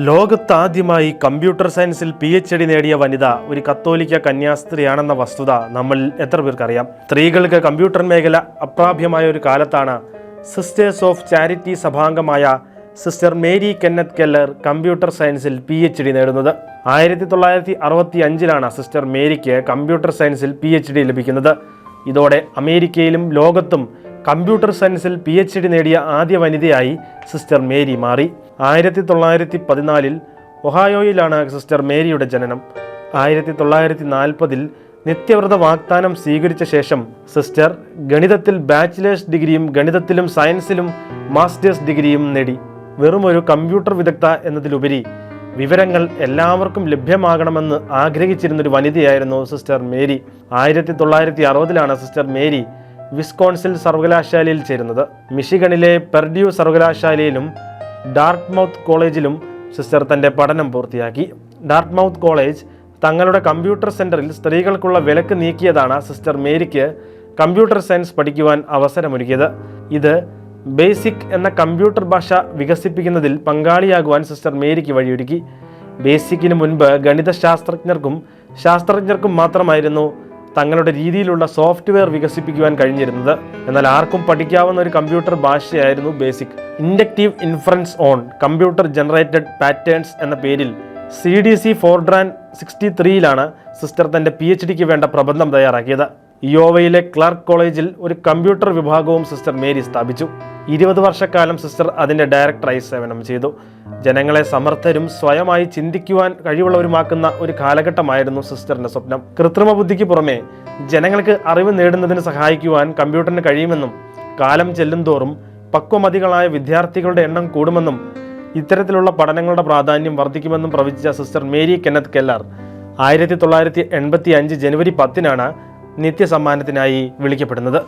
ലോകത്താദ്യമായി computer സയൻസിൽ PhD നേടിയ വനിത ഒരു കത്തോലിക്ക കന്യാസ്ത്രീയാണെന്ന വസ്തുത നമ്മൾ എത്ര പേർക്കറിയാം? സ്ത്രീകൾക്ക് കമ്പ്യൂട്ടർ മേഖല അപ്രാപ്യമായ ഒരു കാലത്താണ് സിസ്റ്റേഴ്സ് ഓഫ് ചാരിറ്റി സഭാംഗമായ sister Mary Kenneth Keller computer സയൻസിൽ PhD നേടുന്നത്. 1965 സിസ്റ്റർ മേരിക്ക് കമ്പ്യൂട്ടർ സയൻസിൽ PhD ലഭിക്കുന്നത്. ഇതോടെ അമേരിക്കയിലും ലോകത്തും കമ്പ്യൂട്ടർ സയൻസിൽ PhD നേടിയ ആദ്യ വനിതയായി സിസ്റ്റർ മേരി മാറി. 1914 ഒഹായോയിലാണ് സിസ്റ്റർ മേരിയുടെ ജനനം. 1940 നിത്യവ്രത വാഗ്ദാനം സ്വീകരിച്ച ശേഷം സിസ്റ്റർ ഗണിതത്തിൽ ബാച്ചിലേഴ്സ് ഡിഗ്രിയും ഗണിതത്തിലും സയൻസിലും മാസ്റ്റേഴ്സ് ഡിഗ്രിയും നേടി. വെറുമൊരു കമ്പ്യൂട്ടർ വിദഗ്ധ എന്നതിലുപരി വിവരങ്ങൾ എല്ലാവർക്കും ലഭ്യമാകണമെന്ന് ആഗ്രഹിച്ചിരുന്നൊരു വനിതയായിരുന്നു sister Mary. 1960 sister Mary Wisconsin സർവകലാശാലയിൽ ചേരുന്നത്. മിഷിഗണിലെ പെർഡ്യൂ സർവകലാശാലയിലും ഡാർട്ട്മൗത്ത് കോളേജിലും സിസ്റ്റർ തൻ്റെ പഠനം പൂർത്തിയാക്കി. ഡാർട്ട്മൗത്ത് കോളേജ് തങ്ങളുടെ കമ്പ്യൂട്ടർ സെൻറ്ററിൽ സ്ത്രീകൾക്കുള്ള വിലക്ക് നീക്കിയതാണ് സിസ്റ്റർ മേരിക്ക് കമ്പ്യൂട്ടർ സയൻസ് പഠിക്കുവാൻ അവസരമൊരുക്കിയത്. ഇത് ബേസിക് എന്ന കമ്പ്യൂട്ടർ ഭാഷ വികസിപ്പിക്കുന്നതിൽ പങ്കാളിയാകുവാൻ സിസ്റ്റർ മേരിക്ക് വഴിയൊരുക്കി. ബേസിക്കിന് മുൻപ് ശാസ്ത്രജ്ഞർക്കും മാത്രമായിരുന്നു തങ്ങളുടെ രീതിയിലുള്ള സോഫ്റ്റ്വെയർ വികസിപ്പിക്കുവാൻ കഴിഞ്ഞിരുന്നത്. എന്നാൽ ആർക്കും പഠിക്കാവുന്ന ഒരു കമ്പ്യൂട്ടർ ഭാഷയായിരുന്നു BASIC. Inductive inference on computer generated patterns എന്ന പേരിൽ CDC ഫോർട്രാൻ 63 സിസ്റ്റർ തൻ്റെ PhDക്ക് വേണ്ട പ്രബന്ധം തയ്യാറാക്കിയത്. ഇയോവയിലെ ക്ലാർക്ക് കോളേജിൽ ഒരു കമ്പ്യൂട്ടർ വിഭാഗവും സിസ്റ്റർ മേരി സ്ഥാപിച്ചു. 20 വർഷക്കാലം സിസ്റ്റർ അതിൻ്റെ ഡയറക്ടറായി സേവനം ചെയ്തു. ജനങ്ങളെ സമർത്ഥരും സ്വയമായി ചിന്തിക്കുവാൻ കഴിവുള്ളവരുമാക്കുന്ന ഒരു കാലഘട്ടമായിരുന്നു സിസ്റ്ററിൻ്റെ സ്വപ്നം. കൃത്രിമ ബുദ്ധിക്ക് പുറമെ ജനങ്ങൾക്ക് അറിവ് നേടുന്നതിന് സഹായിക്കുവാൻ കമ്പ്യൂട്ടറിന് കഴിയുമെന്നും കാലം ചെല്ലുന്തോറും പക്വമതികളായ വിദ്യാർത്ഥികളുടെ എണ്ണം കൂടുമെന്നും ഇത്തരത്തിലുള്ള പഠനങ്ങളുടെ പ്രാധാന്യം വർദ്ധിക്കുമെന്നും പ്രവചിച്ച സിസ്റ്റർ മേരി കെന്നത്ത് കെല്ലർ 1985 ജനുവരി 10 നിത്യസമ്മാനത്തിനായി വിളിക്കപ്പെടുന്നത്.